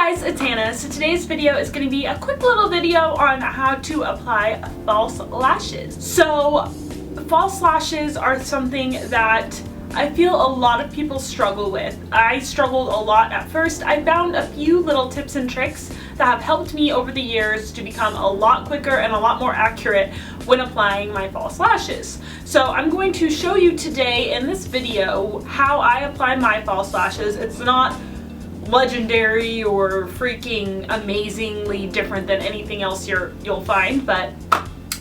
guys, it's Hannah. So today's video is going to be a quick little video on how to apply false lashes. So false lashes are something that I feel a lot of people struggle with. I struggled a lot at first. I found a few little tips and tricks that have helped me over the years to become a lot quicker and a lot more accurate when applying my false lashes. So I'm going to show you today in this video how I apply my false lashes. It's not legendary or freaking amazingly different than anything else you'll find, but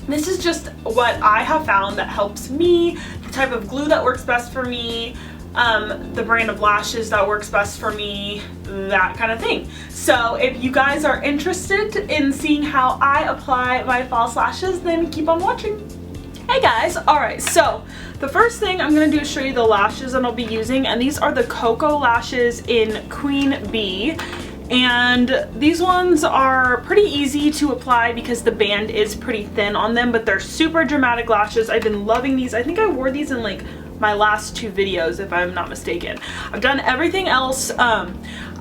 this is just what I have found that helps me, the type of glue that works best for me, the brand of lashes that works best for me, that kind of thing. So if you guys are interested in seeing how I apply my false lashes, then keep on watching. Hey guys, alright, so the first thing I'm going to do is show you the lashes that I'll be using, and these are the Cocoa lashes in Queen Bee. And these ones are pretty easy to apply because the band is pretty thin on them, but they're super dramatic lashes. I've been loving these. I think I wore these in like my last two videos if I'm not mistaken. I've done everything else.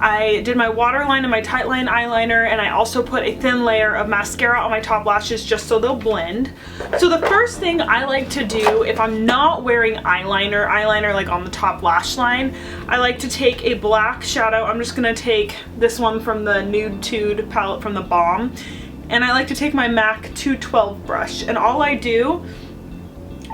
I did my waterline and my tightline eyeliner, and I also put a thin layer of mascara on my top lashes just so they'll blend. So the first thing I like to do if I'm not wearing eyeliner like on the top lash line, I like to take a black shadow. I'm just gonna take this one from the Nude Tude palette from the Balm, and I like to take my MAC 212 brush, and all I do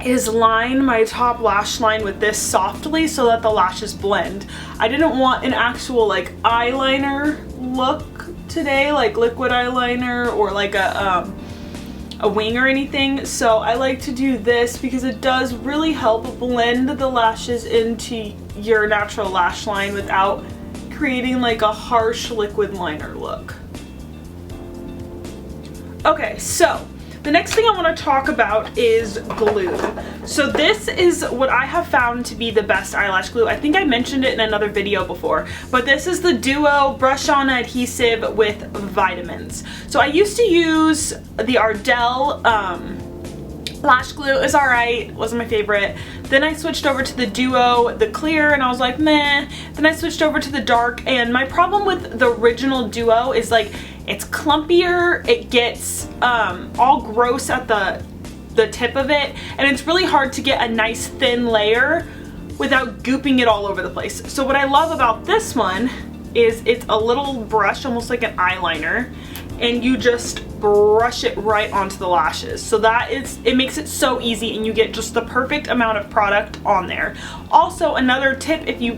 is line my top lash line with this softly so that the lashes blend. I didn't want an actual like eyeliner look today, like liquid eyeliner or like a wing or anything, so I like to do this because it does really help blend the lashes into your natural lash line without creating like a harsh liquid liner look. Okay, so the next thing I want to talk about is glue. So this is what I have found to be the best eyelash glue. I think I mentioned it in another video before, but this is the Duo Brush On Adhesive with Vitamins. So I used to use the Ardell Lash Glue. It was alright, wasn't my favorite. Then I switched over to the Duo, the clear, and I was like, meh. Then I switched over to the dark, and my problem with the original Duo is like, it's clumpier, it gets all gross at the tip of it, and it's really hard to get a nice thin layer without gooping it all over the place. So what I love about this one is it's a little brush, almost like an eyeliner, and you just brush it right onto the lashes. So it makes it so easy, and you get just the perfect amount of product on there. Also, another tip, if you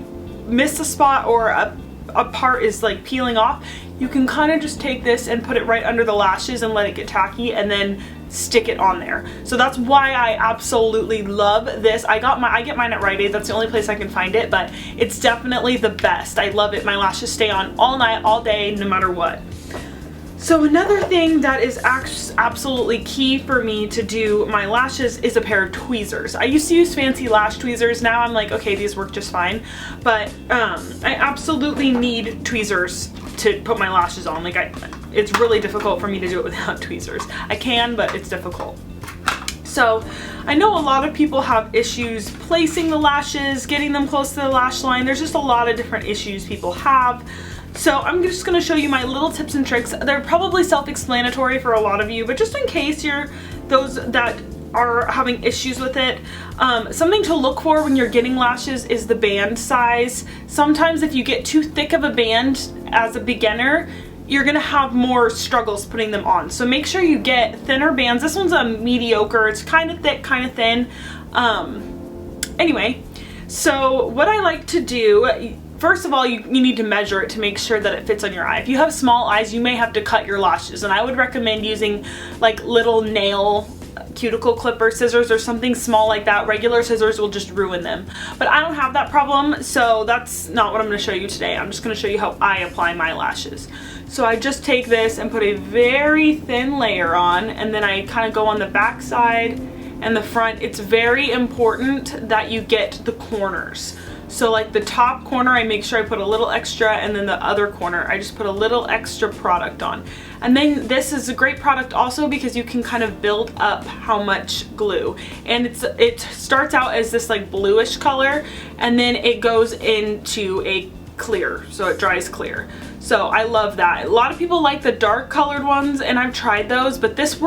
miss a spot or a part is like peeling off, you can kind of just take this and put it right under the lashes and let it get tacky and then stick it on there. So that's why I absolutely love this. I get mine at Rite Aid. That's the only place I can find it, but it's definitely the best. I love it. My lashes stay on all night, all day, no matter what. So another thing that is absolutely key for me to do my lashes is a pair of tweezers. I used to use fancy lash tweezers. Now I'm like, okay, these work just fine. But I absolutely need tweezers to put my lashes on. Like it's really difficult for me to do it without tweezers. I can, but it's difficult. So I know a lot of people have issues placing the lashes, getting them close to the lash line. There's just a lot of different issues people have. So I'm just going to show you my little tips and tricks. They're probably self-explanatory for a lot of you, but just in case you're those that are having issues with it, something to look for when you're getting lashes is the band size. Sometimes if you get too thick of a band as a beginner, you're going to have more struggles putting them on. So make sure you get thinner bands. This one's a mediocre. It's kind of thick, kind of thin. Anyway, so what I like to do, first of all, you need to measure it to make sure that it fits on your eye. If you have small eyes, you may have to cut your lashes, and I would recommend using like little nail cuticle clipper scissors or something small like that. Regular scissors will just ruin them. But I don't have that problem, so that's not what I'm going to show you today. I'm just going to show you how I apply my lashes. So I just take this and put a very thin layer on, and then I kind of go on the back side and the front. It's very important that you get the corners. So like the top corner, I make sure I put a little extra, and then the other corner, I just put a little extra product on. And then this is a great product also because you can kind of build up how much glue. And it starts out as this like bluish color, and then it goes into a clear, so it dries clear. So I love that. A lot of people like the dark colored ones, and I've tried those, but this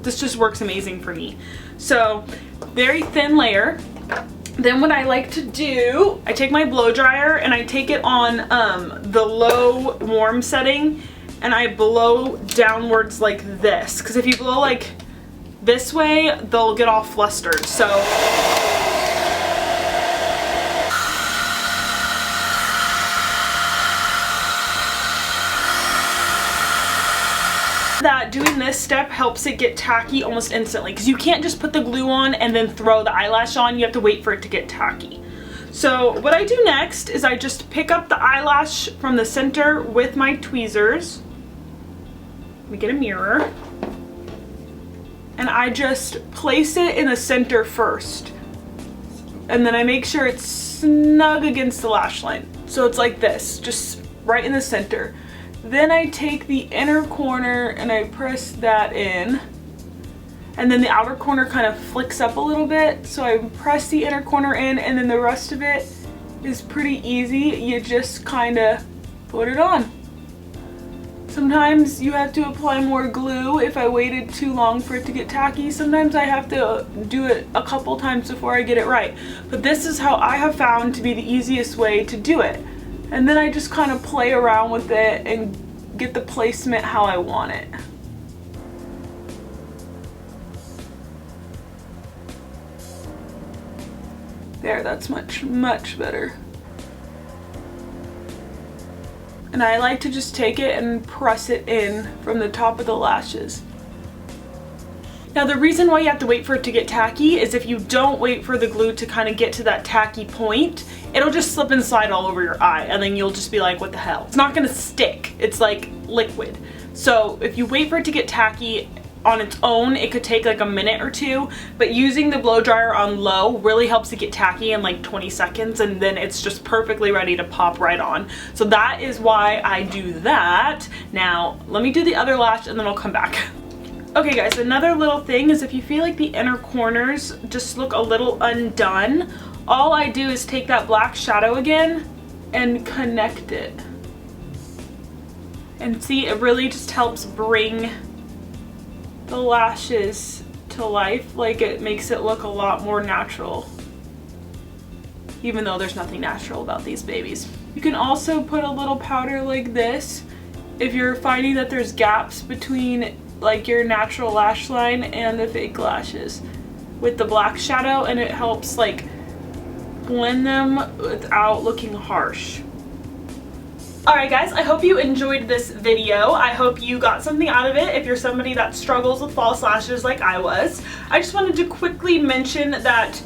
just works amazing for me. So very thin layer. Then what I like to do, I take my blow dryer and I take it on the low warm setting, and I blow downwards like this, because if you blow like this way, they'll get all flustered. So that doing this step helps it get tacky almost instantly, because you can't just put the glue on and then throw the eyelash on. You have to wait for it to get tacky. So what I do next is I just pick up the eyelash from the center with my tweezers. Let me get a mirror. And I just place it in the center first. And then I make sure it's snug against the lash line. So it's like this, just right in the center. Then I take the inner corner and I press that in. And then the outer corner kind of flicks up a little bit. So I press the inner corner in, and then the rest of it is pretty easy. You just kind of put it on. Sometimes you have to apply more glue if I waited too long for it to get tacky. Sometimes I have to do it a couple times before I get it right. But this is how I have found to be the easiest way to do it. And then I just kind of play around with it and get the placement how I want it. There, that's much better. And I like to just take it and press it in from the top of the lashes. Now the reason why you have to wait for it to get tacky is if you don't wait for the glue to kind of get to that tacky point, it'll just slip and slide all over your eye, and then you'll just be like, what the hell? It's not gonna stick. It's like liquid. So if you wait for it to get tacky on its own, it could take like a minute or two, but using the blow dryer on low really helps it get tacky in like 20 seconds, and then it's just perfectly ready to pop right on. So that is why I do that. Now let me do the other lash and then I'll come back. Okay guys, another little thing is if you feel like the inner corners just look a little undone, all I do is take that black shadow again and connect it. And see, it really just helps bring the lashes to life. Like, it makes it look a lot more natural, even though there's nothing natural about these babies. You can also put a little powder like this if you're finding that there's gaps between like your natural lash line and the fake lashes with the black shadow, and it helps like blend them without looking harsh. Alright guys, I hope you enjoyed this video. I hope you got something out of it if you're somebody that struggles with false lashes like I was. I just wanted to quickly mention that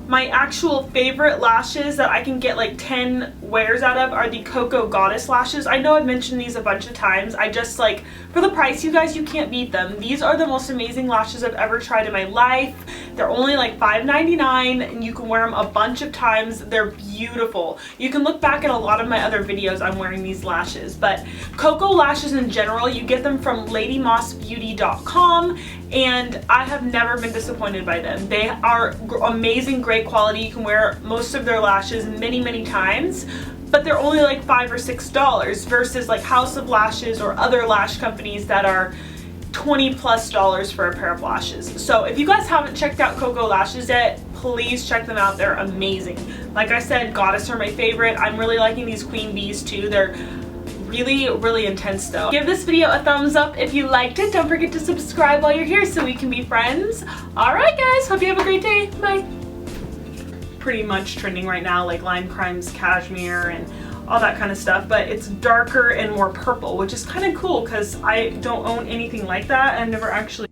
my actual favorite lashes that I can get like 10 wears out of are the Cocoa Goddess lashes. I know I've mentioned these a bunch of times. I just like, for the price, you guys, you can't beat them. These are the most amazing lashes I've ever tried in my life. They're only like $5.99 and you can wear them a bunch of times. They're beautiful. You can look back at a lot of my other videos on wearing these lashes, but Cocoa lashes in general, you get them from ladymossbeauty.com, and I have never been disappointed by them. They are amazing, great quality. You can wear most of their lashes many times, but they're only like $5 or $6 versus like House of Lashes or other lash companies that are $20+ for a pair of lashes. So if you guys haven't checked out Cocoa lashes yet, please check them out. They're amazing. Like I said, Goddess are my favorite. I'm really liking these Queen Bees too. They're really intense though. Give this video a thumbs up if you liked it. Don't forget to subscribe while you're here so we can be friends. Alright guys, hope you have a great day. Bye. Pretty much trending right now, like Lime Crime's cashmere and all that kind of stuff, but it's darker and more purple, which is kind of cool because I don't own anything like that. I've never actually